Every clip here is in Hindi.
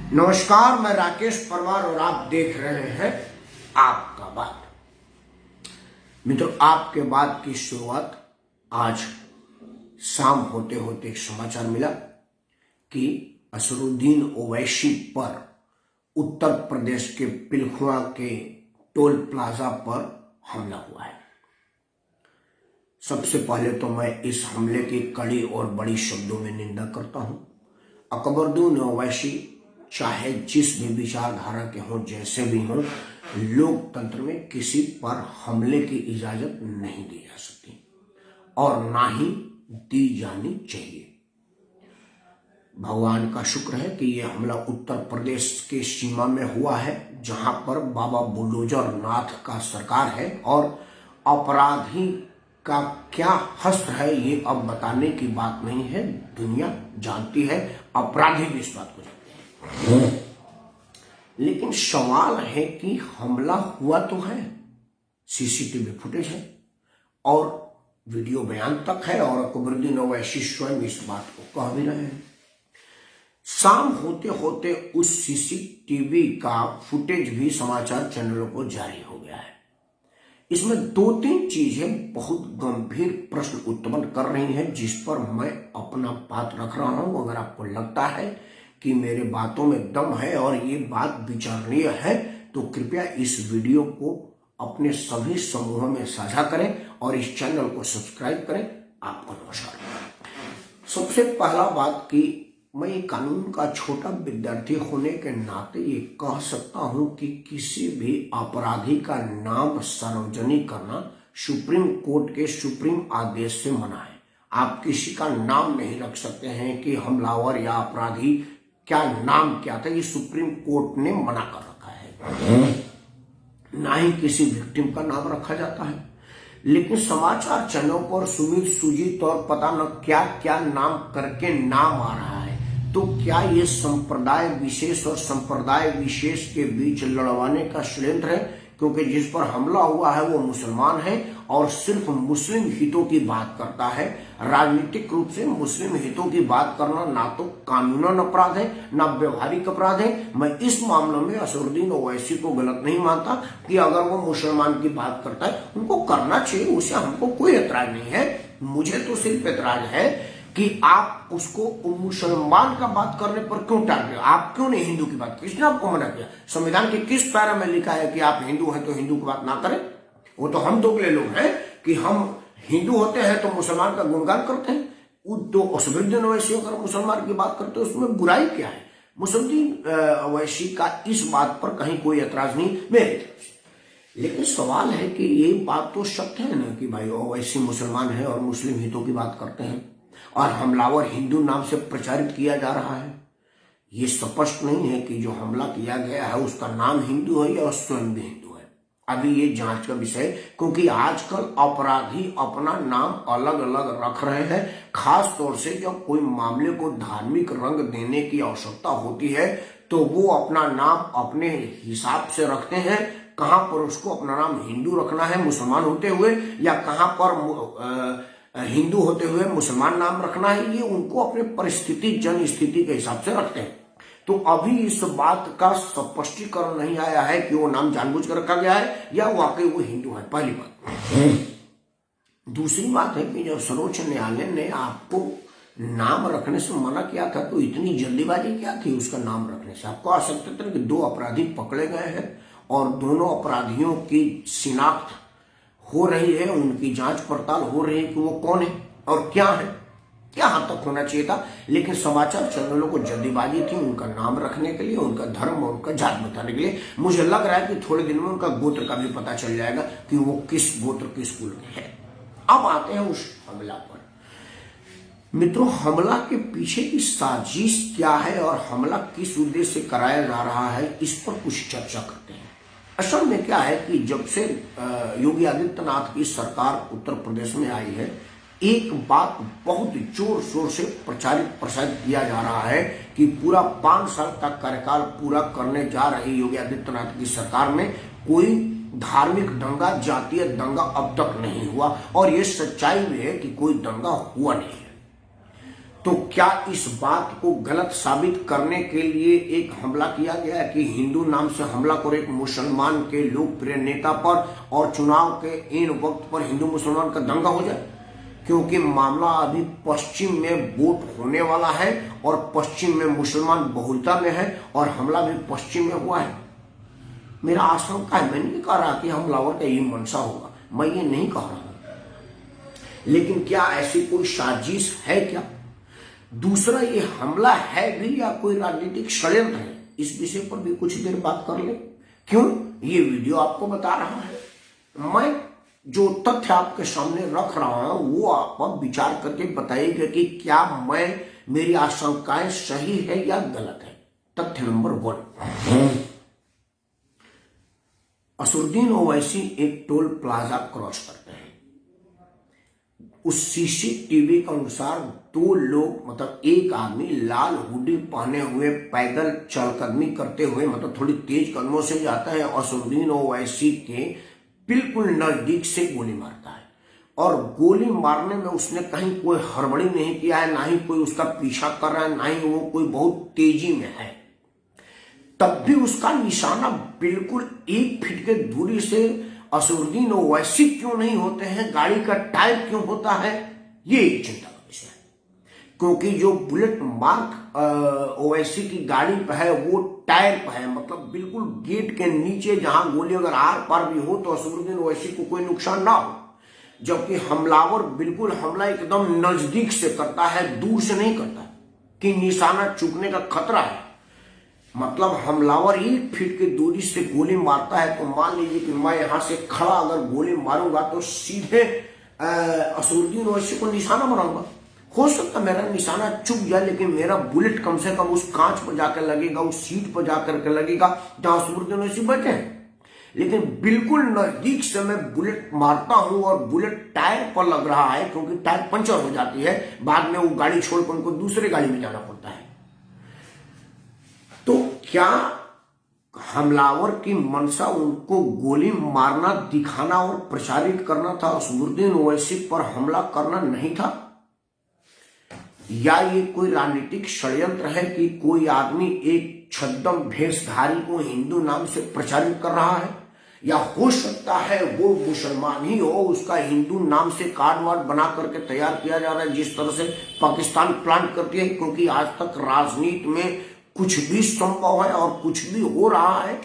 नमस्कार, मैं राकेश परमार और आप देख रहे हैं आपका बात। मित्रों, आपके बात की शुरुआत आज शाम होते होते एक समाचार मिला कि असरुद्दीन ओवैसी पर उत्तर प्रदेश के पिलखुआ के टोल प्लाजा पर हमला हुआ है। सबसे पहले तो मैं इस हमले की कड़ी और बड़ी शब्दों में निंदा करता हूं। असरुद्दीन ओवैसी चाहे जिस भी विचारधारा के हों, जैसे भी हों, लोकतंत्र में किसी पर हमले की इजाजत नहीं दी जा सकती और ना ही दी जानी चाहिए। भगवान का शुक्र है कि यह हमला उत्तर प्रदेश के सीमा में हुआ है, जहां पर बाबा बुलडोजर नाथ का सरकार है और अपराधी का क्या हस्त है ये अब बताने की बात नहीं है। दुनिया जानती है, अपराधी भी इस बात को जानते हैं। लेकिन सवाल है कि हमला हुआ तो है, सीसीटीवी फुटेज है और वीडियो बयान तक है और असरुद्दीन ओवैसी स्वयं इस बात को कह भी रहे हैं। शाम होते होते उस सीसीटीवी का फुटेज भी समाचार चैनलों को जारी हो गया है। इसमें दो तीन चीजें बहुत गंभीर प्रश्न उत्पन्न कर रही हैं, जिस पर मैं अपना बात रख रहा हूं। अगर आपको लगता है कि मेरे बातों में दम है और ये बात विचारणीय है तो कृपया इस वीडियो को अपने सभी समूहों में साझा करें और इस चैनल को सब्सक्राइब करें। आपको नमस्कार। सबसे पहला बात कि मैं एक कानून का छोटा विद्यार्थी होने के नाते ये कह सकता हूं कि किसी भी अपराधी का नाम सार्वजनिक करना सुप्रीम कोर्ट के सुप्रीम आदेश से मना है। आप किसी का नाम नहीं रख सकते हैं कि हमलावर या अपराधी क्या नाम क्या था, ये सुप्रीम कोर्ट ने मना कर रखा है। ना ही किसी विक्टिम का नाम रखा जाता है। लेकिन समाचार चैनलों पर सुमित, सुजीत और पता न क्या क्या नाम करके नाम आ रहा है। तो क्या ये संप्रदाय विशेष और संप्रदाय विशेष के बीच लड़वाने का षड्यंत्र है? क्योंकि जिस पर हमला हुआ है वो मुसलमान है और सिर्फ मुस्लिम हितों की बात करता है। राजनीतिक रूप से मुस्लिम हितों की बात करना ना तो कानूनन अपराध है ना व्यवहारिक अपराध है। मैं इस मामले में असरुद्दीन ओवैसी को गलत नहीं मानता कि अगर वो मुसलमान की बात करता है उनको करना चाहिए, उससे हमको कोई ऐतराज नहीं है। मुझे तो सिर्फ ऐतराज है कि आप उसको मुसलमान का बात करने पर क्यों टाल रहे हो? आप क्यों नहीं हिंदू की बात? किसने आपको मना किया? संविधान के किस पैरा में लिखा है कि आप हिंदू हैं तो हिंदू की बात ना करें? वो तो हम दोगले लोग हैं कि हम हिंदू होते हैं तो मुसलमान का गुणगान करते हैं। तो असरुद्दीन ओवैसी अगर मुसलमान की बात करते हैं उसमें बुराई क्या है? असरुद्दीन ओवैसी का इस बात पर कहीं कोई ऐतराज नहीं मेरी तरफ से। लेकिन सवाल है कि ये बात तो सत्य है ना कि भाई ओवैसी मुसलमान है और मुस्लिम हितों की बात करते हैं और हमलावर हिंदू नाम से प्रचारित किया जा रहा है। ये स्पष्ट नहीं है कि जो हमला किया गया है उसका नाम हिंदू है या स्वयं भी हिंदू है। अभी ये जांच का विषय, क्योंकि आजकल अपराधी अपना नाम अलग अलग रख रहे हैं। खास तौर से जब कोई मामले को धार्मिक रंग देने की आवश्यकता होती है तो वो अपना नाम अपने हिसाब से रखते हैं। कहां पर उसको अपना नाम हिंदू रखना है मुसलमान होते हुए या कहां पर हिंदू होते हुए मुसलमान नाम रखना है, ये उनको अपने परिस्थिति जन स्थिति के हिसाब से रखते हैं। तो अभी इस बात का स्पष्टीकरण नहीं आया है कि वो नाम जानबूझकर रखा गया है या वाकई वो हिंदू है। पहली बात। दूसरी बात है कि जब सर्वोच्च न्यायालय ने आपको नाम रखने से मना किया था तो इतनी जल्दीबाजी क्या थी उसका नाम रखने से? आपको आ सकता था कि दो अपराधी पकड़े गए हैं और दोनों अपराधियों की शिनाख्त हो रही है, उनकी जांच पड़ताल हो रही है कि वो कौन है और क्या है, यहां तक होना चाहिए था। लेकिन समाचार चैनलों को जल्दीबाजी थी उनका नाम रखने के लिए, उनका धर्म और उनका जात बताने के लिए। मुझे लग रहा है कि थोड़े दिन में उनका गोत्र का भी पता चल जाएगा कि वो किस गोत्र किस कुल के है। अब आते हैं उस हमला पर। मित्रों, हमला के पीछे की साजिश क्या है और हमला किस उद्देश्य से कराया जा रहा है, इस पर कुछ चर्चा करते हैं। असल में क्या है कि जब से योगी आदित्यनाथ की सरकार उत्तर प्रदेश में आई है, एक बात बहुत जोर शोर से प्रसारित किया जा रहा है कि पूरा 5 साल तक कार्यकाल पूरा करने जा रही योगी आदित्यनाथ की सरकार में कोई धार्मिक दंगा, जातीय दंगा अब तक नहीं हुआ और ये सच्चाई भी है कि कोई दंगा हुआ नहीं है। तो क्या इस बात को गलत साबित करने के लिए एक हमला किया गया है कि हिंदू नाम से हमला करो एक मुसलमान के लोकप्रिय नेता पर और चुनाव के इन वक्त पर हिंदू मुसलमान का दंगा हो जाए? क्योंकि मामला अभी पश्चिम में वोट होने वाला है और पश्चिम में मुसलमान बहुलता में है और हमला भी पश्चिम में हुआ है। मेरा आशंका है, मैं नहीं कह रहा कि हमलावर का ये मंशा होगा, मैं ये नहीं कह रहा हूं, लेकिन क्या ऐसी कोई साजिश है क्या? दूसरा, ये हमला है भी या कोई राजनीतिक षड्यंत्र है, इस विषय पर भी कुछ देर बात कर ले। क्यों? ये वीडियो आपको बता रहा है, मैं जो तथ्य आपके सामने रख रहा हूं वो आप विचार करके बताइएगा कि क्या मेरी आशंकाएं सही है या गलत है। तथ्य नंबर 1, असुद्दीन ओवैसी एक टोल प्लाजा क्रॉस करते हैं। उस सीसीटीवी के अनुसार 2 लोग, मतलब एक आदमी लाल हुडी पहने हुए पैदल चलकदमी करते हुए, मतलब थोड़ी तेज कदमों से जाता है, असुद्दीन ओवैसी के बिल्कुल नजदीक से गोली मारता है। और गोली मारने में उसने कहीं कोई हड़बड़ी नहीं किया है, ना ही कोई उसका पीछा कर रहा है, ना ही वो कोई बहुत तेजी में है। तब भी उसका निशाना बिल्कुल 1 फीट के दूरी से असुद्दीन ओवैसी क्यों नहीं होते हैं, गाड़ी का टायर क्यों होता है, ये एक चिंता का विषय है। क्योंकि जो बुलेट मार्क ओवैसी की गाड़ी पे है वो टायर पे है, मतलब बिल्कुल गेट के नीचे, जहां गोली अगर आर पार भी हो तो असुद्दीन ओवैसी को कोई नुकसान ना हो। जबकि हमलावर बिल्कुल हमला एकदम नजदीक से करता है, दूर से नहीं करता कि निशाना चूकने का खतरा है। मतलब हमलावर 1 फीट की दूरी से गोली मारता है, तो मान लीजिए कि मैं यहां से खड़ा अगर गोली मारूंगा तो सीधे असुद्दीन ओवैसी को निशाना बनाऊंगा। हो सकता मेरा निशाना चूक जाए, लेकिन मेरा बुलेट कम से कम उस कांच पर जाकर लगेगा, उस सीट पर जाकर के लगेगा जहां असुद्दीन ओवैसी बैठे हैं। लेकिन बिल्कुल नजदीक से मैं बुलेट मारता हूं और बुलेट टायर पर लग रहा है, क्योंकि टायर पंचर हो जाती है, बाद में वो गाड़ी छोड़कर उनको दूसरे गाड़ी में जाना पड़ता है। तो क्या हमलावर की मंशा उनको गोली मारना, दिखाना और प्रचारित करना था, असुद्दीन ओवैसी पर हमला करना नहीं था? या ये कोई राजनीतिक षड्यंत्र है कि कोई आदमी एक छद्म भेषधारी को हिंदू नाम से प्रचारित कर रहा है? या हो सकता है वो मुसलमान ही हो, उसका हिंदू नाम से कार्ड वार्ड बना करके तैयार किया जा रहा है, जिस तरह से पाकिस्तान प्लान करती है। क्योंकि आज तक राजनीति में कुछ भी संभव है और कुछ भी हो रहा है।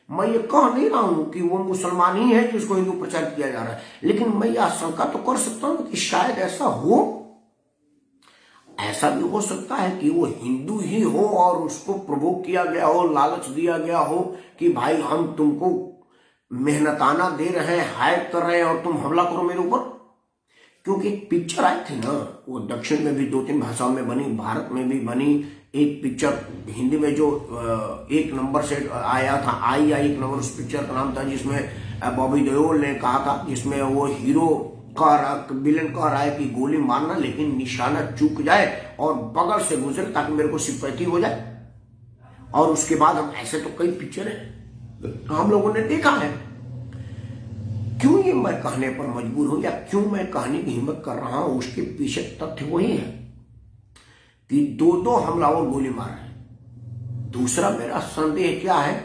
मैं ये कह नहीं रहा हूं कि वो मुसलमान ही है जिसको हिंदू प्रचारित किया जा रहा है, लेकिन मैं ये आशंका तो कर सकता हूं कि शायद ऐसा हो। ऐसा भी हो सकता है कि वो हिंदू ही हो और उसको प्रोवोक किया गया हो, लालच दिया गया हो कि भाई हम तुमको मेहनताना दे रहे हैं, हायर कर रहे हैं और तुम हमला करो मेरे ऊपर। क्योंकि एक पिक्चर आई थी ना, वो दक्षिण में भी 2-3 भाषाओं में बनी, भारत में भी बनी एक पिक्चर हिंदी में जो 1 नंबर से आया था, आई 1 नंबर, उस पिक्चर का नाम था, जिसमें बॉबी देओल ने कहा था, जिसमें वो हीरो विलन कह रहा है कि गोली मारना लेकिन निशाना चूक जाए और बगल से गुजरे ताकि मेरे को सिंपैथी हो जाए। और उसके बाद हम ऐसे तो कई पिक्चर है हम लोगों ने देखा है। क्यों ये मैं कहने पर मजबूर हूं या क्यों मैं कहने की हिम्मत कर रहा हूं, उसके पीछे तथ्य वही है कि 2 हमलावर गोली मार रहे हैं। दूसरा मेरा संदेह क्या है,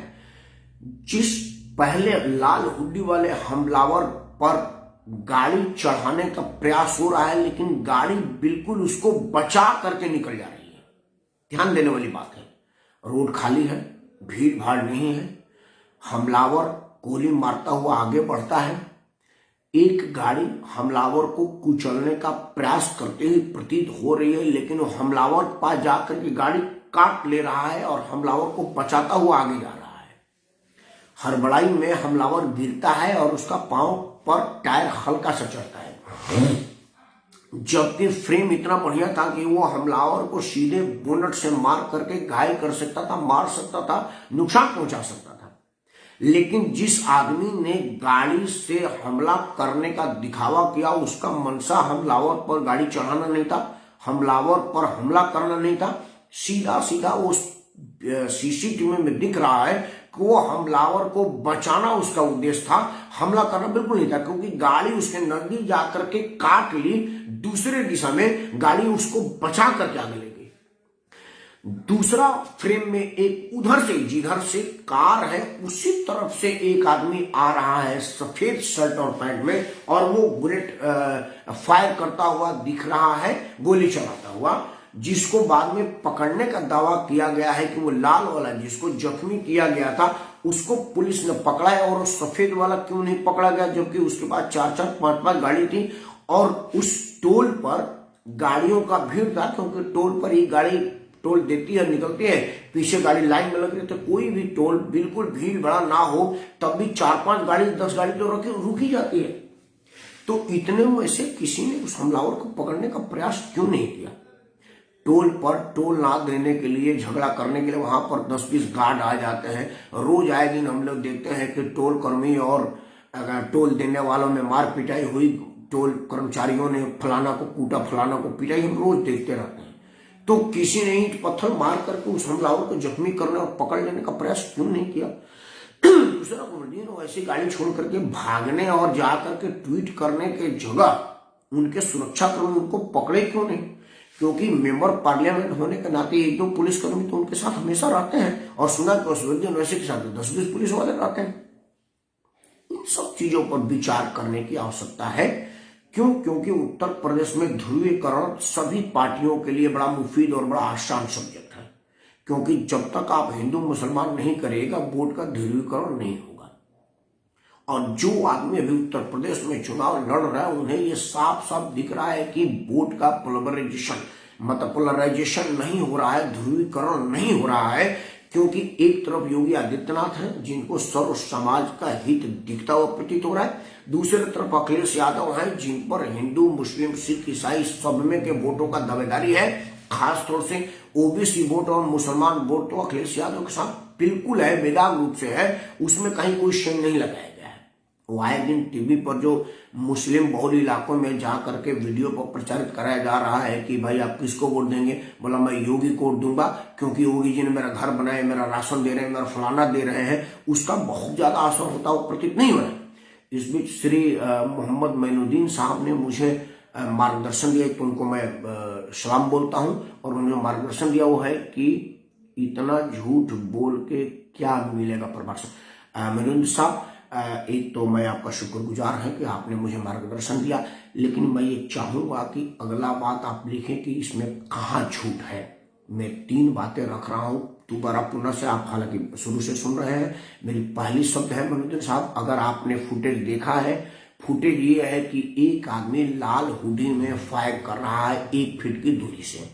जिस पहले लाल हुड्डी वाले हमलावर पर गाड़ी चढ़ाने का प्रयास हो रहा है, लेकिन गाड़ी बिल्कुल उसको बचा करके निकल जा रही है। ध्यान देने वाली बात है, रोड खाली है, भीड़ भाड़ नहीं है, हमलावर गोली मारता हुआ आगे बढ़ता है, एक गाड़ी हमलावर को कुचलने का प्रयास करते हुए प्रतीत हो रही है, लेकिन वो हमलावर के पास जाकर के गाड़ी काट ले रहा है और हमलावर को बचाता हुआ आगे जा रहा है। हड़बड़ाई में हमलावर गिरता है और उसका पांव पर टायर हल्का सा चढ़ता है, जबकि फ्रेम इतना बढ़िया था कि वो हमलावर को सीधे बोनट से मार करके घायल कर सकता था, मार सकता था, नुकसान पहुंचा सकता था। लेकिन जिस आदमी ने गाड़ी से हमला करने का दिखावा किया, उसका मंशा हमलावर पर गाड़ी चढ़ाना नहीं था, हमलावर पर हमला करना नहीं था। सीधा सीधा वो सीसीटीवी में दिख रहा है को हमलावर को बचाना उसका उद्देश्य था, हमला करना बिल्कुल नहीं था, क्योंकि गाड़ी उसके नजदीक जाकर के काट ली, दूसरे दिशा में गाड़ी उसको बचा करके आगे ले गई। दूसरा फ्रेम में एक उधर से, जिधर से कार है उसी तरफ से एक आदमी आ रहा है सफेद शर्ट और पैंट में, और वो बुलेट फायर करता हुआ दिख रहा है, गोली चलाता हुआ, जिसको बाद में पकड़ने का दावा किया गया है कि वो लाल वाला जिसको जख्मी किया गया था उसको पुलिस ने पकड़ा है, और सफेद वाला क्यों नहीं पकड़ा गया, जबकि उसके पास 4-4, 5-5 गाड़ी थी, और उस टोल पर गाड़ियों का भीड़ था, क्योंकि टोल पर ही गाड़ी टोल देती है, निकलती है, पीछे गाड़ी लाइन में लग रही, तो कोई भी टोल बिल्कुल भीड़ भड़ा ना हो तब भी 4-5 गाड़ी 10 गाड़ी तो रुकी जाती है। तो इतने में से किसी ने उस हमलावर को पकड़ने का प्रयास क्यों नहीं किया? टोल पर टोल ना देने के लिए, झगड़ा करने के लिए वहां पर 10-20 गार्ड आ जाते हैं। रोज आए दिन हम लोग देखते हैं कि टोल कर्मी और टोल देने वालों में मार पिटाई हुई, टोल कर्मचारियों ने फलाना को कूटा, फलाना को पिटाई, हम रोज देखते रहते हैं। तो किसी ने ईंट पत्थर मार करके उस हमलावर को जख्मी करने और पकड़ लेने का प्रयास क्यों नहीं किया? दूसरा कॉमेडियन ऐसी गाड़ी छोड़ करके भागने और जाकर के ट्वीट करने के जगह उनके सुरक्षाकर्मी उनको पकड़े क्यों नहीं? क्योंकि मेंबर पार्लियामेंट होने के नाते 1-2 पुलिसकर्मी तो उनके साथ हमेशा रहते हैं, और सुना कि असदुद्दीन ओवैसी के साथ 10-20 पुलिस वाले रहते हैं। इन सब चीजों पर विचार करने की आवश्यकता है। क्यों? क्योंकि उत्तर प्रदेश में ध्रुवीकरण सभी पार्टियों के लिए बड़ा मुफीद और बड़ा आसान सब्जेक्ट है, क्योंकि जब तक आप हिंदू मुसलमान नहीं करेगा, वोट का ध्रुवीकरण नहीं होगा। और जो आदमी अभी उत्तर प्रदेश में चुनाव लड़ रहा है, उन्हें ये साफ साफ दिख रहा है कि वोट का पोलराइजेशन नहीं हो रहा है, ध्रुवीकरण नहीं हो रहा है, क्योंकि एक तरफ योगी आदित्यनाथ हैं जिनको सर्व समाज का हित दिखता हुआ प्रतीत हो रहा है, दूसरी तरफ अखिलेश यादव हैं जिन पर हिंदू, मुस्लिम, सिख, ईसाई सब में के वोटों का दावेदारी है। खास तौर से ओबीसी वोट और मुसलमान वोट तो अखिलेश यादव के साथ बिल्कुल है, बेदाग रूप से है, उसमें कहीं कोई शेंग नहीं लगाया गया है। वो आए दिन टीवी पर जो मुस्लिम बहुल इलाकों में जा करके वीडियो पर प्रचारित कराया जा रहा है कि भाई आप किसको वोट देंगे, बोला मैं योगी को वोट दूंगा, क्योंकि योगी जी ने मेरा घर बनाया, मेरा राशन दे रहे हैं, मेरा फलाना दे रहे हैं, उसका बहुत ज्यादा असर होता हुआ प्रतीत नहीं हो रहा है। इस बीच श्री मोहम्मद मैनुद्दीन साहब ने मुझे मार्गदर्शन दिया, तो उनको मैं सलाम बोलता हूं, और उन्होंने मार्गदर्शन दिया वो है कि इतना झूठ बोल के क्या मिलेगा प्रभार से। मैनुद्दीन साहब, एक तो मैं आपका शुक्रगुजार है कि आपने मुझे मार्गदर्शन दिया, लेकिन मैं ये चाहूंगा कि अगला बात आप लिखें कि इसमें कहाँ झूठ है। मैं 3 बातें रख रहा हूं, दोबारा पुनः से आप हालांकि शुरू से सुन रहे हैं। मेरी पहली शब्द है मैनुद्दीन साहब, अगर आपने फुटेज देखा है, फुटेज ये है कि एक आदमी लाल हुडी में फायर कर रहा है 1 फीट की दूरी से,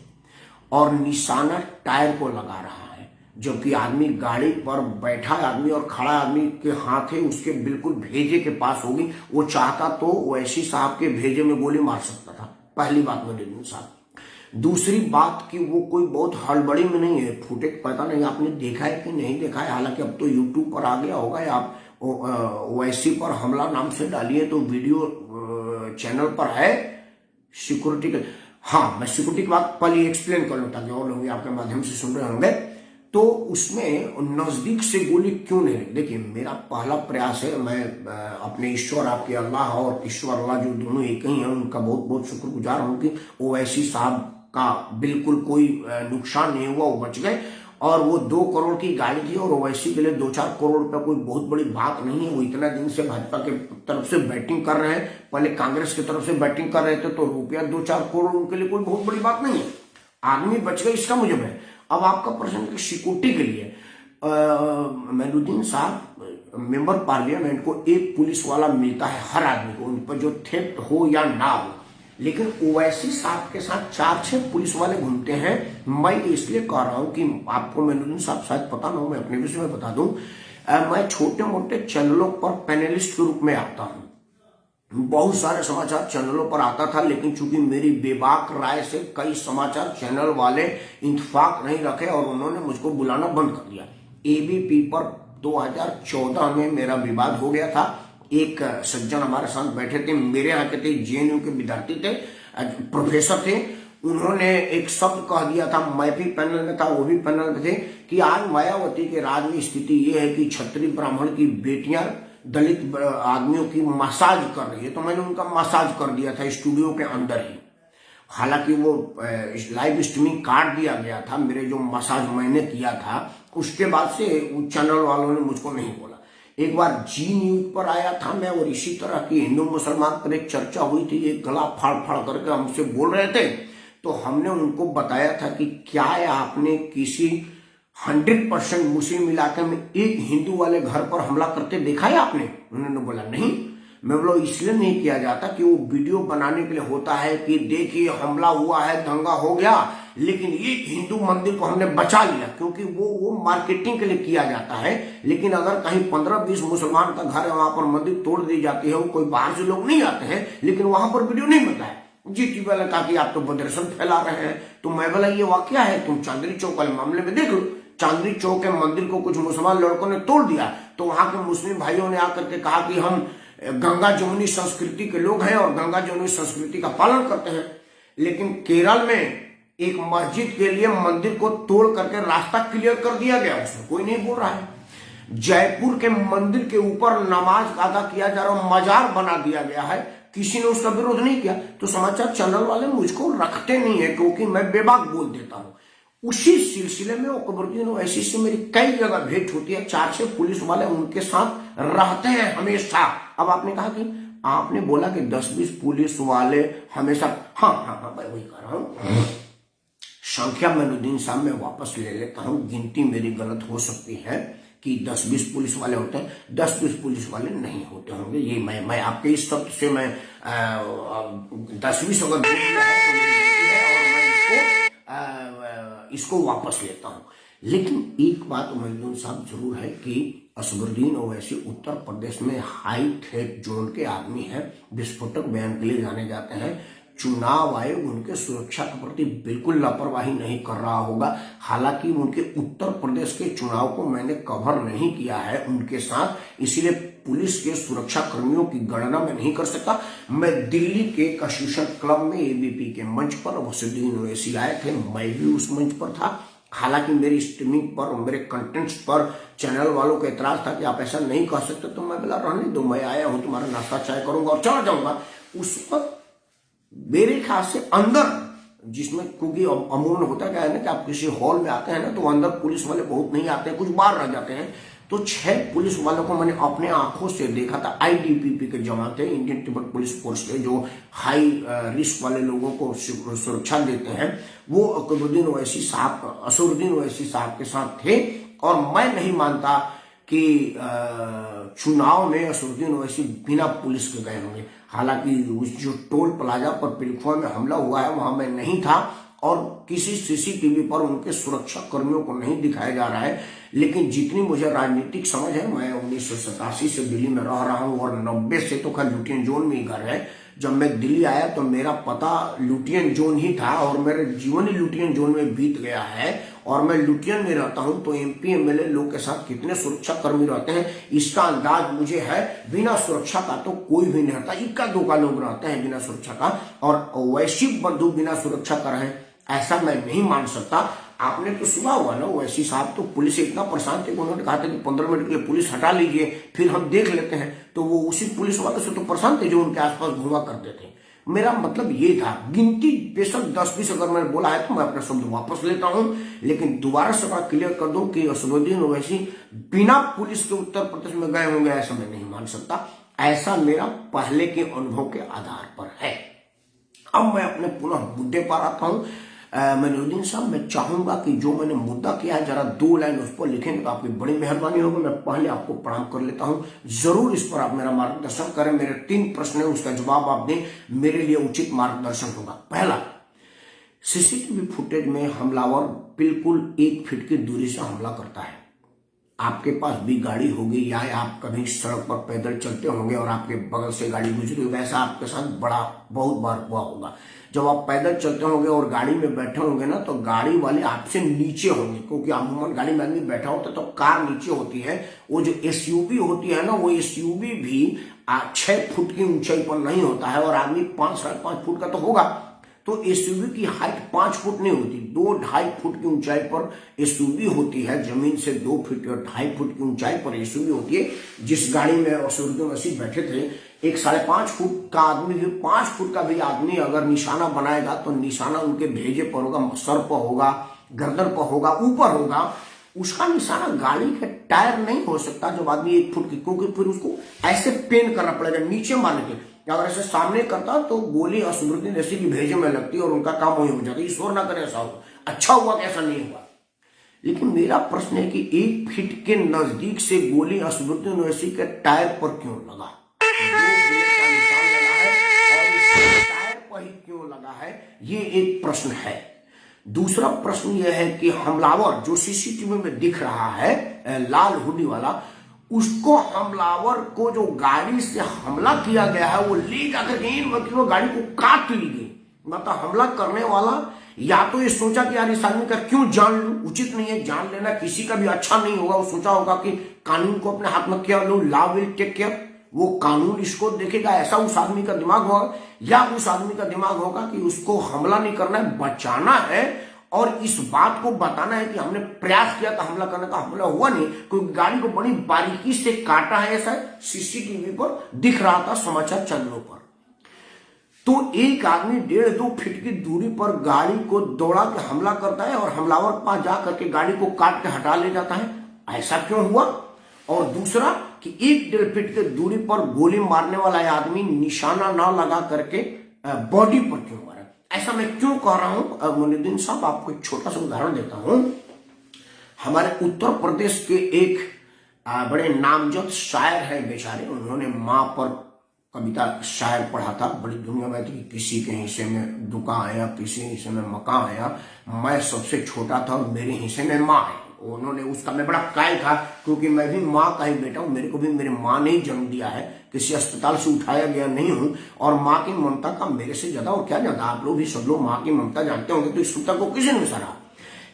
और निशाना टायर को लगा रहा है, जबकि आदमी गाड़ी पर बैठा आदमी और खड़ा आदमी के हाथ है उसके बिल्कुल भेजे के पास होगी। वो चाहता तो ओवैसी साहब के भेजे में गोली मार सकता था। पहली बात मैनुद्दीन साहब। दूसरी बात कि वो कोई बहुत हड़बड़ी में नहीं है, फुटेज पता नहीं आपने देखा है कि नहीं देखा है, हालांकि अब तो यूट्यूब पर आ गया होगा, या आप ओवैसी पर हमला नाम से डालिए तो वीडियो चैनल पर है सिक्योरिटी के। हाँ, मैं सिक्योरिटी की बात पहले एक्सप्लेन कर लूं ताकि और लोग आपके माध्यम से सुन रहे होंगे। तो उसमें नजदीक से गोली क्यों नहीं लगी? देखिए, मेरा पहला प्रयास है, मैं अपने ईश्वर, आपके अल्लाह और ईश्वर अल्लाह जो दोनों एक ही हैं, उनका बहुत बहुत शुक्रगुजार हूं कि ओवैसी साहब का बिल्कुल कोई नुकसान नहीं हुआ, वो बच गए। और वो 2 करोड़ की गाड़ी थी, और ओवैसी के लिए 2-4 करोड़ रुपया कोई बहुत बड़ी बात नहीं है। वो इतना दिन से भाजपा के तरफ से बैटिंग कर रहे हैं, पहले कांग्रेस की तरफ से बैटिंग कर रहे थे, तो रुपया 2-4 करोड़ उनके लिए कोई बहुत बड़ी बात नहीं है। आदमी बच गए, इसका मुझे है। अब आपका प्रश्न सिक्योरिटी के लिए, मैनुद्दीन साहब, मेंबर पार्लियामेंट को एक पुलिस वाला मिलता है हर आदमी को, उन पर जो थेफ्ट हो या ना हो, लेकिन ओवैसी साहब के साथ 4-6 पुलिस वाले घूमते हैं। मैं इसलिए कह रहा हूं कि आपको मैनुद्दीन साहब शायद पता ना हो, मैं अपने विषय में बता दूं, मैं छोटे मोटे चैनलों पर पैनलिस्ट के रूप में आता हूं, बहुत सारे समाचार चैनलों पर आता था, लेकिन चूंकि मेरी बेबाक राय से कई समाचार चैनल वाले इंतफाक नहीं रखे और उन्होंने मुझको बुलाना बंद कर दिया। एबीपी पर 2014 में मेरा विवाद हो गया था। एक सज्जन हमारे साथ बैठे थे, मेरे यहाँ के थे, जेएनयू के विद्यार्थी थे, प्रोफेसर थे, उन्होंने एक शब्द कह दिया था, मैं भी पैनल में था, वो भी पैनल में थे, कि आज मायावती के राज में स्थिति ये है कि क्षत्रिय ब्राह्मण की बेटियां दलित आदमियों की मसाज कर रही है। तो मैंने उनका मसाज कर दिया था स्टूडियो के अंदर ही। हालांकि वो लाइव स्ट्रीमिंग काट दिया गया था, मेरे जो मसाज मैंने किया था उसके बाद से चैनल वालों ने मुझको नहीं बोला। एक बार जी न्यूज पर आया था मैं, और इसी तरह की हिंदू मुसलमान पर एक चर्चा हुई थी, एक गला फाड़ फाड़ करके हमसे बोल रहे थे। तो हमने उनको बताया था कि क्या है, आपने किसी 100% मुस्लिम इलाके में एक हिंदू वाले घर पर हमला करते देखा है आपने? उन्होंने बोला नहीं। मैं बोला इसलिए नहीं किया जाता कि वो वीडियो बनाने के लिए होता है कि देखिए हमला हुआ है, दंगा हो गया, लेकिन एक हिंदू मंदिर को हमने बचा लिया, क्योंकि वो मार्केटिंग के लिए किया जाता है। लेकिन अगर कहीं 15-20 मुसलमान का घर है, वहां पर मंदिर तोड़ दी जाती है, वो कोई बाहर से लोग नहीं आते हैं, लेकिन वहां पर वीडियो नहीं बनता है। जीटी वाला कहा कि आप तो बदरसन फैला रहे हैं। तो मैं बोला ये वाकया है, तुम चांदनी चौक वाले मामले में देख लो। चांदनी चौक के मंदिर को कुछ मुसलमान लड़कों ने तोड़ दिया, तो वहां के मुस्लिम भाइयों ने आकर के कहा कि हम गंगा जमुनी संस्कृति के लोग हैं और गंगा जमुनी संस्कृति का पालन करते हैं। लेकिन केरल में एक मस्जिद के लिए मंदिर को तोड़ करके रास्ता क्लियर कर दिया गया, उसमें कोई नहीं बोल रहा है। जयपुर के मंदिर के ऊपर नमाज अदा किया जा रहा मजार बना दिया गया है, किसी ने उसका विरोध नहीं किया। तो समाचार चैनल वाले मुझको रखते नहीं है, क्योंकि मैं बेबाक बोल देता हूं। उसी सिलसिले में अकबरुद्दीन ओवैसी से मेरी कई जगह भेंट होती है, 4-6 पुलिस वाले उनके साथ रहते हैं हमेशा। अब आपने कहा कि आपने बोला कि 10-20 पुलिस वाले हमेशा, हाँ मैं वही कह रहा हूं। संख्या मैनुद्दीन साहब मैं वापस ले लेता हूं, गिनती मेरी गलत हो सकती है कि 10-20 पुलिस वाले होते हैं, 10-20 पुलिस वाले नहीं होते होंगे। ये मैं आपके इस शब्द से मैं 10-20 अगर बोल दिया है तो मेरी गलती है, और मैं इसको वापस लेता हूं। लेकिन एक बात मैनुद्दीन साहब जरूर है कि असदुद्दीन ओवैसी उत्तर प्रदेश में हाई थ्रेट जोन के आदमी हैं, विस्फोटक बयान के लिए जाने जाते हैं। चुनाव आयोग उनके सुरक्षा के प्रति बिल्कुल लापरवाही नहीं कर रहा होगा। हालांकि उनके उत्तर प्रदेश के चुनाव को मैंने कवर नहीं किया है उनके साथ, इसीलिए पुलिस के सुरक्षा कर्मियों की गणना मैं नहीं कर सकता। मैं दिल्ली के कंस्टिट्यूशन क्लब में एबीपी के मंच पर असदुद्दीन ओवैसी आए थे, मैं भी उस मंच पर था। हालांकि मेरी स्ट्रीमिंग पर और मेरे कंटेंट्स पर चैनल वालों का एतराज था कि आप ऐसा नहीं कह सकते, तो मैं बोला रहने दो, मैं आया हूं, तुम्हारा नाश्ता चाय करूंगा और चला जाऊंगा। उस वक्त मेरे ख्याल से अंदर, जिसमें क्योंकि अमूमन होता क्या है ना कि आप किसी हॉल में आते हैं ना तो अंदर पुलिस वाले बहुत नहीं आते हैं, कुछ बाहर रह जाते हैं। तो 6 पुलिस वालों को मैंने अपने आंखों से देखा था। आईटीबीपी के जवान थे, इंडियन तिब्बत पुलिस फोर्स के, जो हाई रिस्क वाले लोगों को सुरक्षा देते हैं। वो असदुद्दीन ओवैसी साहब के साथ थे। और मैं नहीं मानता कि चुनाव में असदुद्दीन ओवैसी बिना पुलिस के गए होंगे। हालांकि उस जो टोल प्लाजा पर प्लेटफॉर्म में हमला हुआ है वहां मैं नहीं था, और किसी सीसीटीवी पर उनके सुरक्षा कर्मियों को नहीं दिखाया जा रहा है। लेकिन जितनी मुझे राजनीतिक समझ है, मैं 1987 से दिल्ली में रह रहा हूं, और 90 से तो खैर लुटियन जोन में ही घर है। जब मैं दिल्ली आया तो मेरा पता लुटियन जोन ही था, और मेरा जीवन ही लुटियन जोन में बीत गया है। और मैं लुटियन में रहता हूं, तो एमपी एमएलए लोग के साथ कितने सुरक्षा कर्मी रहते हैं इसका अंदाज मुझे है। बिना सुरक्षा का तो कोई भी नहीं रहता, इक्का दुक्का लोग रहते हैं बिना सुरक्षा का, और वैश्विक बंधु बिना सुरक्षा का रहे, ऐसा मैं नहीं मान सकता। आपने तो सुना हुआ ना, ओवैसी साहब तो पुलिस से इतना परेशान थे कि उन्होंने कहा था कि 15 मिनट के लिए पुलिस हटा लीजिए, फिर हम देख लेते हैं। तो वो उसी पुलिस वालों से तो परेशान थे जो उनके आसपास घुमा करते थे। मेरा मतलब ये था, गिनती बेशक 10-20 अगर मैंने बोला है तो मैं अपना शब्द वापस लेता हूं। लेकिन दोबारा से बात क्लियर कर दूं कि असदुद्दीन ओवैसी बिना पुलिस के उत्तर प्रदेश में गए होंगे, ऐसा मैं नहीं मान सकता। ऐसा मेरा पहले के अनुभव के आधार पर है। अब मैं अपने पुनः मुद्दे पर आता हूं। मैनुद्दीन साहब, मैं चाहूंगा कि जो मैंने मुद्दा किया है जरा 2 लाइन उस पर लिखेंगे तो आपकी बड़ी मेहरबानी होगी। मैं पहले आपको प्रणाम कर लेता हूं, जरूर इस पर आप मेरा मार्गदर्शन करें। मेरे 3 प्रश्न है, उसका जवाब आप दें, मेरे लिए उचित मार्गदर्शन होगा। पहला, सीसीटीवी फुटेज में हमलावर बिल्कुल 1 फीट की दूरी से हमला करता है। आपके पास भी गाड़ी होगी या आप कभी सड़क पर पैदल चलते होंगे और आपके बगल से गाड़ी गुजरी होगी, ऐसा आपके साथ बहुत बार हुआ होगा। जब आप पैदल चलते होंगे और गाड़ी में बैठे होंगे ना, तो गाड़ी वाले आपसे नीचे होंगे, क्योंकि अमूमन गाड़ी में आदमी बैठा होता है तो कार नीचे होती है। वो जो एसयूवी होती है ना, वो एसयूवी भी 6 फुट की ऊंचाई पर नहीं होता है, और आदमी 5-5.5 फुट का तो होगा। तो एसयूवी की हाइट 5 फुट नहीं होती, 2-2.5 फुट की ऊंचाई पर एसयूवी होती है। जमीन से 2 फीट और 2.5 फुट की ऊंचाई पर एसयूवी होती है। जिस गाड़ी में असदुद्दीन ओवैसी बैठे थे, एक 5.5 फुट का आदमी भी, 5 फुट का भी आदमी अगर निशाना बनाएगा तो निशाना उनके भेजे पर होगा, सर पर होगा, गर्दन पर होगा, ऊपर होगा। उसका निशाना गाड़ी के टायर नहीं हो सकता जब आदमी 1 फुट की, क्योंकि फिर उसको ऐसे पेन करना पड़ेगा नीचे मारने के। अगर ऐसे सामने करता तो गोली असदुद्दीन ओवैसी की भेजे में लगती और उनका काम वही हो जाता। ईश्वर ना करे ऐसा हो, अच्छा हुआ कि ऐसा नहीं हुआ। लेकिन मेरा प्रश्न है कि 1 फीट के नजदीक से गोली असदुद्दीन ओवैसी के टायर पर क्यों लगा? बुलेट का निशान लगा है और इसके टायर पर ही क्यों लगा है, ये एक प्रश्न है। दूसरा प्रश्न यह है कि हमलावर जो सीसीटीवी में दिख रहा है, लाल हुडी वाला, उसको, हमलावर को जो गाड़ी से हमला किया गया है वो ले जाकर के वो गाड़ी को काट ली गई। मतलब हमला करने वाला या तो ये सोचा कि यार इस आदमी का क्यों जान लूं, उचित नहीं है, जान लेना किसी का भी अच्छा नहीं होगा। वो सोचा होगा कि कानून को अपने हाथ में क्या लो, लॉ विल टेक केयर, वो कानून इसको देखेगा, ऐसा उस आदमी का दिमाग होगा। या उस आदमी का दिमाग होगा कि उसको हमला नहीं करना है, बचाना है और इस बात को बताना है कि हमने प्रयास किया था हमला करने का, हमला हुआ नहीं, क्योंकि गाड़ी को बड़ी बारीकी से काटा है, ऐसा सीसीटीवी पर दिख रहा था, समाचार चैनलों पर। तो एक आदमी 1.5-2 फीट की दूरी पर गाड़ी को दौड़ा के हमला करता है और हमलावर के पास जाकर के गाड़ी को काट के हटा ले जाता है, ऐसा क्यों हुआ? और दूसरा कि 1-1.5 फीट की दूरी पर गोली मारने वाला आदमी निशाना ना लगा करके बॉडी पर क्यों मारा? ऐसा मैं क्यों कह रहा हूं मोइनुद्दीन साहब, आपको एक छोटा सा उदाहरण देता हूं। हमारे उत्तर प्रदेश के एक बड़े नामजद शायर है बेचारे, उन्होंने माँ पर कविता शायर पढ़ा था, बड़ी दुनिया में थी। किसी के हिस्से में दुका आया, किसी हिस्से में मका आया, मैं सबसे छोटा था और मेरे हिस्से में माँ आई। उन्होंने, उसका मैं बड़ा कायल था क्योंकि मैं भी माँ का ही बेटा हूं, मेरे को भी मेरी माँ ने ही जन्म दिया है, किसी अस्पताल से उठाया गया नहीं हूं। और माँ की ममता का मेरे से ज्यादा और क्या ज्यादा, आप लोग भी सब लोग माँ की ममता जानते होंगे, तो इस ममता को किसी ने सराहा।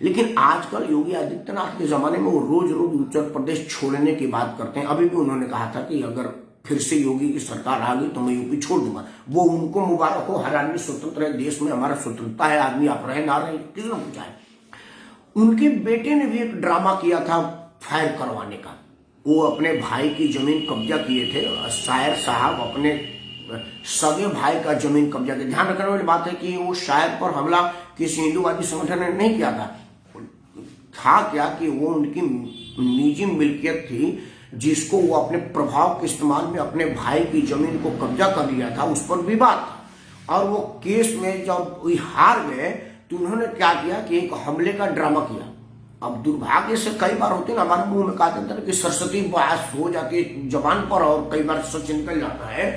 लेकिन आजकल योगी आदित्यनाथ के जमाने में वो रोज रोज उत्तर प्रदेश छोड़ने की बात करते हैं। अभी भी उन्होंने कहा था कि अगर फिर से योगी की सरकार आ गई तो मैं यूपी छोड़ दूंगा। वो उनको मुबारक हो, हर आदमी स्वतंत्र है, देश में हमारा स्वतंत्रता है, आदमी आप रहे ना रहे किसने पूछा है। उनके बेटे ने भी एक ड्रामा किया था फायर करवाने का, वो अपने भाई की जमीन कब्जा किए थे। शायर साहब अपने सगे भाई का जमीन कब्जा किया। ध्यान रखने वाली बात है कि वो शायर पर हमला किसी हिंदूवादी संगठन ने नहीं किया था क्या कि वो उनकी निजी मिल्कियत थी जिसको वो अपने प्रभाव के इस्तेमाल में अपने भाई की जमीन को कब्जा कर लिया था, उस पर विवाद था। और वो केस में जब हार गए तो उन्होंने क्या किया कि एक हमले का ड्रामा किया। अब दुर्भाग्य से कई बार होते ना, हमारे मुंह में कहा जाता है कि सरस्वती बहस हो जाती है जबान पर और कई बार सच निकल जाता है।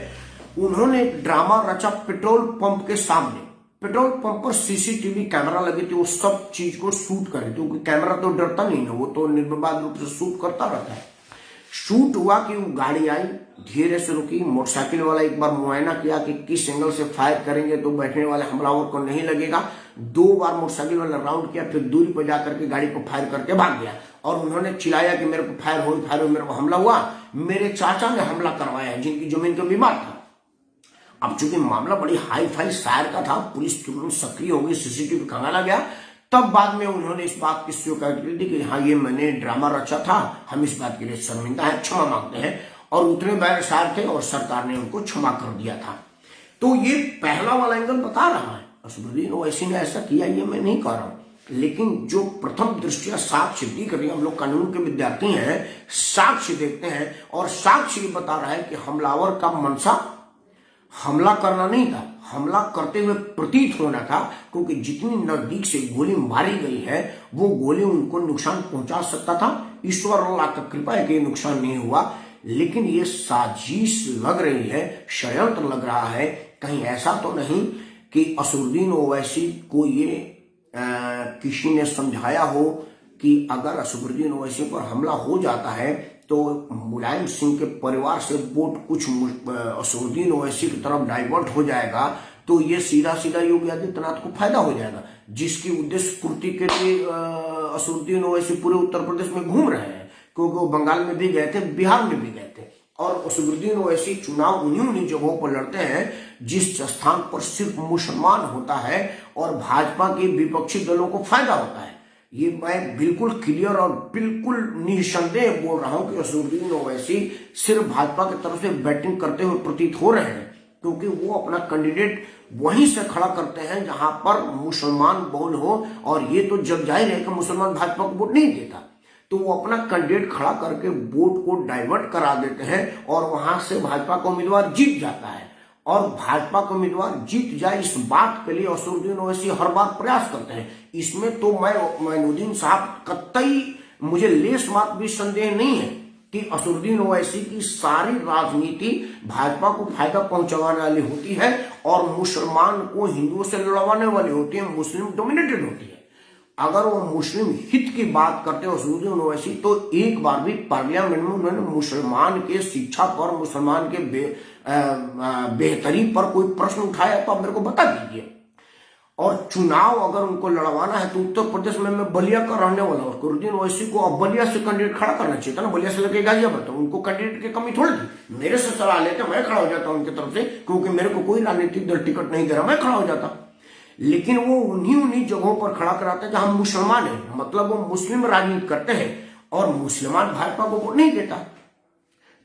उन्होंने एक ड्रामा रचा पेट्रोल पंप के सामने। पेट्रोल पंप पर सीसीटीवी कैमरा लगे थे, वो सब चीज को शूट करे थे, क्योंकि कैमरा तो डरता नहीं है, वो तो निर्विवाद रूप से शूट करता रहता है। शूट हुआ कि वो गाड़ी आई, धीरे से रुकी, मोटरसाइकिल वाला एक बार मुआयना किया कि किस एंगल से फायर करेंगे तो बैठने वाले हमलावर को नहीं लगेगा। 2 बार मोटरसाइकिल वाला राउंड किया, फिर दूरी पर जाकर के गाड़ी को फायर करके भाग गया। और उन्होंने चिल्लाया कि मेरे को फायर हो, मेरे को हमला हुआ, मेरे चाचा ने हमला करवाया है जिनकी जमीन का विवाद था। अब चूंकि मामला बड़ी हाई फाई शायर का था, पुलिस तुरंत सक्रिय हो गई, सीसीटीवी खंगाला गया। तब बाद में उन्होंने इस बात की स्वीकृति दी कि हाँ ये मैंने ड्रामा रचा था, हम इस बात के लिए शर्मिंदा है, क्षमा मांगते हैं। और उतने बड़े शायर थे और सरकार ने उनको क्षमा कर दिया था। तो ये पहला वाला एंगल बता रहा है। असदुद्दीन ओवैसी ने ऐसा किया ये मैं नहीं कह रहा हूं, लेकिन जो प्रथम दृष्टिया साक्ष्य दिख रही है, हम लोग कानून के विद्यार्थी हैं, साक्ष्य देखते हैं और साक्ष्य ये बता रहा है कि हमलावर का मंशा हमला करना नहीं था, हमला करते हुए प्रतीत होना था, क्योंकि जितनी नजदीक से गोली मारी गई है वो गोली उनको नुकसान पहुंचा सकता था। ईश्वर अल्लाह का कृपा है कि ये नुकसान नहीं हुआ, लेकिन ये साजिश लग रही है, षड्यंत्र लग रहा है। कहीं ऐसा तो नहीं कि असदुद्दीन ओवैसी को ये किसी ने समझाया हो कि अगर असदुद्दीन ओवैसी पर हमला हो जाता है तो मुलायम सिंह के परिवार से वोट कुछ असदुद्दीन ओवैसी की तरफ डाइवर्ट हो जाएगा, तो ये सीधा सीधा योगी आदित्यनाथ को फायदा हो जाएगा, जिसकी उद्देश्य पूर्ति के लिए असदुद्दीन ओवैसी पूरे उत्तर प्रदेश में घूम रहे हैं, क्योंकि वो बंगाल में भी गए थे, बिहार में भी गए थे। और असदुद्दीन ओवैसी चुनाव उन्हीं जगहों पर लड़ते हैं जिस स्थान पर सिर्फ मुसलमान होता है और भाजपा के विपक्षी दलों को फायदा होता है। ये मैं बिल्कुल क्लियर और बिल्कुल निसंदेह बोल रहा हूं कि असदुद्दीन ओवैसी सिर्फ भाजपा की तरफ से बैटिंग करते हुए प्रतीत हो रहे हैं, क्योंकि वो अपना कैंडिडेट वहीं से खड़ा करते हैं जहां पर मुसलमान बहुल हो, और ये तो जग जाहिर है कि मुसलमान भाजपा को वोट नहीं देता, तो वो अपना कैंडिडेट खड़ा करके वोट को डाइवर्ट करा देते हैं और वहां से भाजपा का उम्मीदवार जीत जाता है। और भाजपा का उम्मीदवार जीत जाए इस बात के लिए असदुद्दीन ओवैसी हर बार प्रयास करते हैं। इसमें तो मोइनुद्दीन साहब कतई मुझे लेस मात्र भी संदेह नहीं है कि असदुद्दीन ओवैसी की सारी राजनीति भाजपा को फायदा पहुंचाने वाली होती है और मुसलमान को हिंदुओं से लड़वाने वाली होती है, मुस्लिम डोमिनेटेड होती है। अगर वो मुस्लिम हित की बात करते हो असदुद्दीन ओवैसी, तो एक बार भी पार्लियामेंट में उन्होंने मुसलमान के शिक्षा पर, मुसलमान के बेहतरी पर कोई प्रश्न उठाया तो आप मेरे को बता दीजिए। और चुनाव अगर उनको लड़वाना है तो उत्तर प्रदेश में मैं बलिया का रहने वाला हूँ, असदुद्दीन ओवैसी को अब बलिया से कैंडिडेट खड़ा करना चाहिए था ना, बलिया से लेके गाजियाबाद। तो उनको कैंडिडेट की कमी थोड़ी थी, मेरे से सलाह लेते मैं खड़ा हो जाता उनकी तरफ से, क्योंकि मेरे को कोई राजनीतिक दल टिकट नहीं दे रहा, मैं खड़ा हो जाता। लेकिन वो उन्हीं जगहों पर खड़ा कराते हैं जहां मुसलमान है, मतलब वो मुस्लिम राजनीति करते हैं और मुसलमान भाजपा को वोट नहीं देता।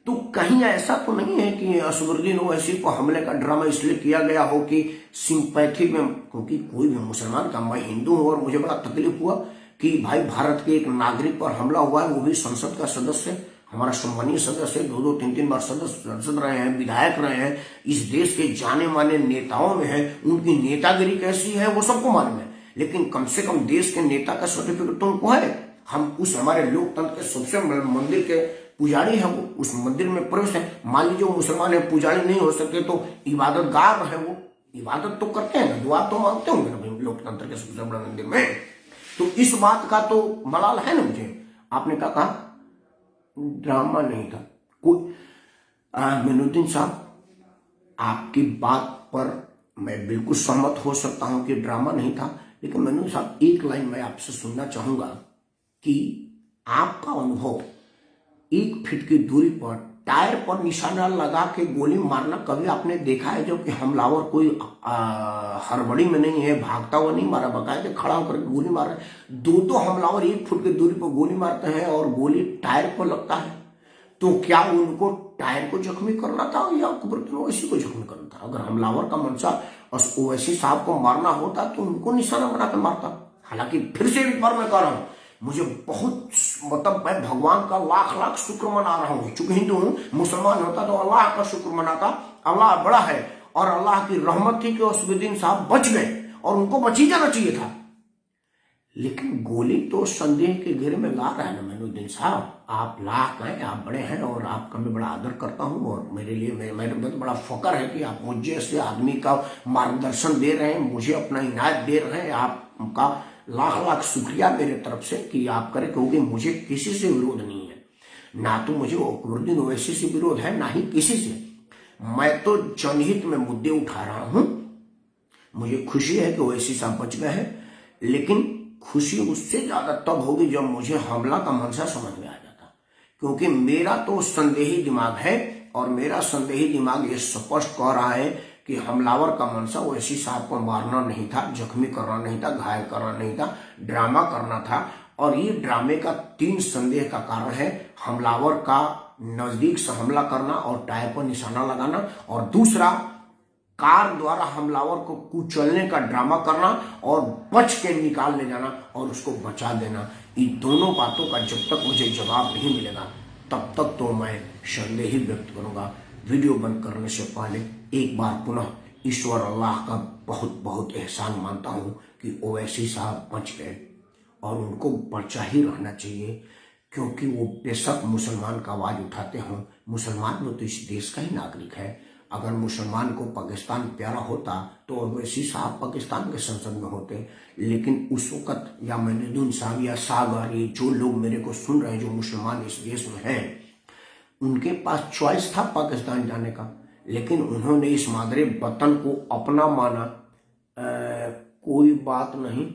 तो कहीं ऐसा तो नहीं है कि असदुद्दीन ओवैसी को हमले का ड्रामा इसलिए किया गया हो कि सिंपैथी में, क्योंकि कोई भी मुसलमान का, मैं हिंदू हूं और मुझे बड़ा तकलीफ हुआ कि भाई भारत के एक नागरिक पर हमला हुआ है, वो भी संसद का सदस्य, हमारा सम्मानीय सदस्य, 2-2, 3-3 बार संसद रहे हैं, विधायक रहे हैं, इस देश के जाने माने नेताओं में है, उनकी नेतागिरी कैसी है वो सबको मालूम है, लेकिन कम से कम देश के नेता का सर्टिफिकेट तो उनको है। हम उस हमारे लोकतंत्र के सबसे मंदिर के पुजारी है, वो उस मंदिर में प्रवेश है। मान लीजिए मुसलमान है, पुजारी नहीं हो सकते तो इबादतगार है, वो इबादत तो करते हैं, दुआ तो मांगते होंगे ना लोकतंत्र के सबसे बड़े मंदिर में। तो इस बात का तो मलाल है ना मुझे। आपने क्या कहा? ड्रामा नहीं था कोई। मोइनुद्दीन साहब, आपकी बात पर मैं बिल्कुल सहमत हो सकता हूं कि ड्रामा नहीं था, लेकिन मोइनुद्दीन साहब एक लाइन मैं आपसे सुनना चाहूंगा कि आपका अनुभव 1 फीट की दूरी पर टायर पर निशाना लगा के गोली मारना कभी आपने देखा है? जबकि हमलावर कोई हड़बड़ी में नहीं है, भागता हुआ नहीं मारा, बकायदे खड़ा होकर गोली मार रहे हैं। 2 हमलावर 1 फुट की दूरी पर गोली मारते हैं और गोली टायर पर लगता है। तो क्या उनको टायर को जख्मी करना था या असदुद्दीन ओवैसी को जख्मी करना था? अगर हमलावर का मंशा ओवैसी साहब को मारना होता तो उनको निशाना बना कर मारता। हालांकि फिर से एक बार मैं कह रहा हूं, मुझे बहुत, मतलब मैं भगवान का लाख लाख शुक्र मना रहा हूं, चूंकि हिंदू हूं। मुसलमान होता तो अल्लाह का शुक्र मनाता, अल्लाह बड़ा है और अल्लाह की रहमत थी कि असदुद्दीन साहब बच गए और उनको बच ही जाना चाहिए था। लेकिन गोली तो संदेह के घेरे में ला रहा है ना मोइनुद्दीन साहब। आप लाख हैं, आप बड़े हैं और आपका मैं बड़ा आदर करता हूं, और मेरे लिए मेरे तो बड़ा फकर है कि आप मुझ जैसे आदमी का मार्गदर्शन दे रहे हैं, मुझे अपना इनायत दे रहे हैं। आपका लाख लाख शुक्रिया मेरे तरफ से कि आप करें, क्योंकि मुझे किसी से विरोध नहीं है, ना तो मुझे असदुद्दीन ओवैसी से विरोध है, ना ही किसी से। मैं तो जनहित में मुद्दे उठा रहा हूं। मुझे खुशी है कि ओवैसी साहब बच गए हैं, लेकिन खुशी उससे ज्यादा तब होगी जब मुझे हमला का मंशा समझ में आ जाता, क्योंकि मेरा तो संदेही दिमाग है और मेरा संदेही दिमाग ये स्पष्ट कह रहा है कि हमलावर का मंशा ओवैसी साहब को मारना नहीं था, जख्मी करना नहीं था, घायल करना नहीं था, ड्रामा करना था। और ये ड्रामे का 3 संदेह का कारण है: हमलावर का नजदीक से हमला करना और टायर पर निशाना लगाना, और दूसरा कार द्वारा हमलावर को कुचलने का ड्रामा करना और बच के निकाल ले जाना और उसको बचा देना। इन दोनों बातों का जब तक मुझे जवाब नहीं मिलेगा तब तक तो मैं संदेह ही व्यक्त करूंगा। वीडियो बंद करने से पहले एक बार पुनः ईश्वर अल्लाह का बहुत बहुत एहसान मानता हूं कि ओवैसी साहब बच गए, और उनको बचा ही रहना चाहिए, क्योंकि वो बेशक मुसलमान का आवाज उठाते हों, मुसलमान वो तो इस देश का ही नागरिक है। अगर मुसलमान को पाकिस्तान प्यारा होता तो ओवैसी साहब पाकिस्तान के संसद में होते, लेकिन उस वक्त या मोइनुद्दीन साहब या सागर, ये जो लोग मेरे को सुन रहे हैं जो मुसलमान इस देश में हैं, उनके पास चॉइस था पाकिस्तान जाने का, लेकिन उन्होंने इस मादरे वतन को अपना माना। कोई बात नहीं,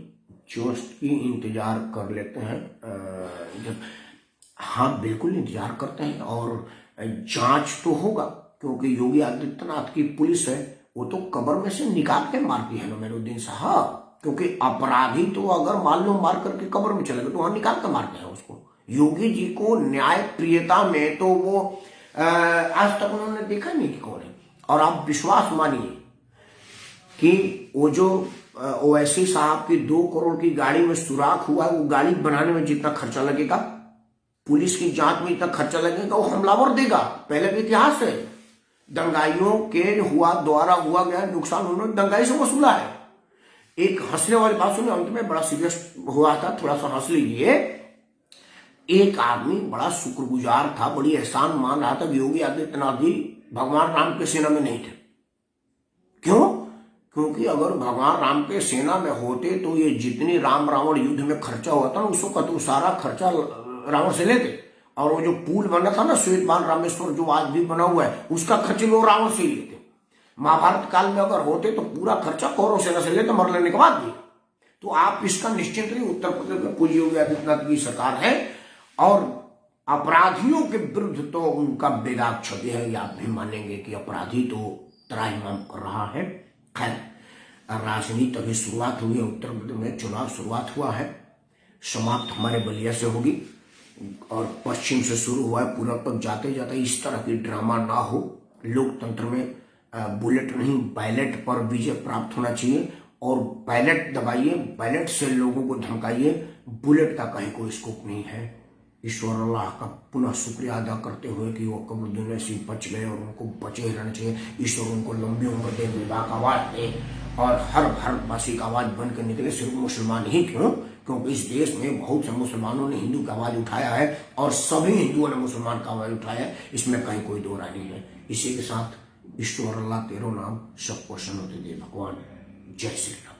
जोश की इंतजार कर लेते हैं। हाँ बिल्कुल इंतजार करते हैं, और जांच तो होगा, क्योंकि योगी आदित्यनाथ की पुलिस है वो तो कब्र में से निकाल के मारती है नमीरुद्दीन साहब, क्योंकि अपराधी तो अगर मान लो मार करके कब्र में चले गए तो वहां निकाल के मारते हैं उसको। योगी जी को न्याय प्रियता में तो वो आज तक उन्होंने देखा नहीं कि कौन है। और आप विश्वास मानिए कि वो जो ओवैसी साहब की 2 करोड़ की गाड़ी में सुराख हुआ, वो गाड़ी बनाने में जितना खर्चा लगेगा, पुलिस की जांच में इतना खर्चा लगेगा, वो हमलावर देगा। पहले का इतिहास है, दंगाइयों के द्वारा हुआ गया नुकसान उन्होंने दंगाई से वसूला है। एक हंसने वाली बात सुनिए, अंत में बड़ा सीरियस हुआ था, थोड़ा सा हंस लीजिए। एक आदमी बड़ा शुक्रगुजार था, बड़ी एहसान मान रहा था कि योगी आदित्यनाथ जी भगवान राम के सेना में नहीं थे। क्यों? क्योंकि अगर भगवान राम के सेना में होते तो ये जितनी राम रावण युद्ध में खर्चा हुआ था ना, उसको तो सारा खर्चा रावण से लेते। और वो जो पुल बना था ना श्वेत बाण रामेश्वर, जो आज भी बना हुआ है, उसका खर्च वो रावण से ही लेते। महाभारत काल में अगर होते तो पूरा खर्चा कौरव सेना से लेते, मर लेने के बाद भी। तो आप इसका निश्चिंत रहिए, उत्तर प्रदेश में पूज्य योगी आदित्यनाथ की सरकार है और अपराधियों के विरुद्ध तो उनका बेदाग छवि है। आप भी मानेंगे कि अपराधी तो त्राहिमाम कर रहा है। खैर, राजनीति अभी शुरुआत हुई है, उत्तर प्रदेश में चुनाव शुरुआत हुआ है, समाप्त हमारे बलिया से होगी और पश्चिम से शुरू हुआ है, पूरब तक जाते जाते इस तरह की ड्रामा ना हो। लोकतंत्र में बुलेट नहीं बैलेट पर विजय प्राप्त होना चाहिए और बैलेट दबाइए, बैलेट से लोगों को धमकाइए, बुलेट का कहीं कोई स्कोप नहीं है। ईश्वर अल्लाह का पुनः शुक्रिया अदा करते हुए कि वो कब्र दुनिया से बच गए और उनको बचे रहना चाहिए। ईश्वर उनको लंबी उम्र दे, विवाह आवाज दे और हर भारतवासी का आवाज बन कर निकले। सिर्फ मुसलमान ही क्यों, क्योंकि इस देश में बहुत से मुसलमानों ने हिंदू का आवाज उठाया है और सभी हिंदुओं ने मुसलमान का आवाज उठाया है, इसमें कहीं कोई दो राय नहीं है। इसी के साथ ईश्वर अल्लाह तेरो नाम सबको सन्नति दे भगवान। जय श्री राम।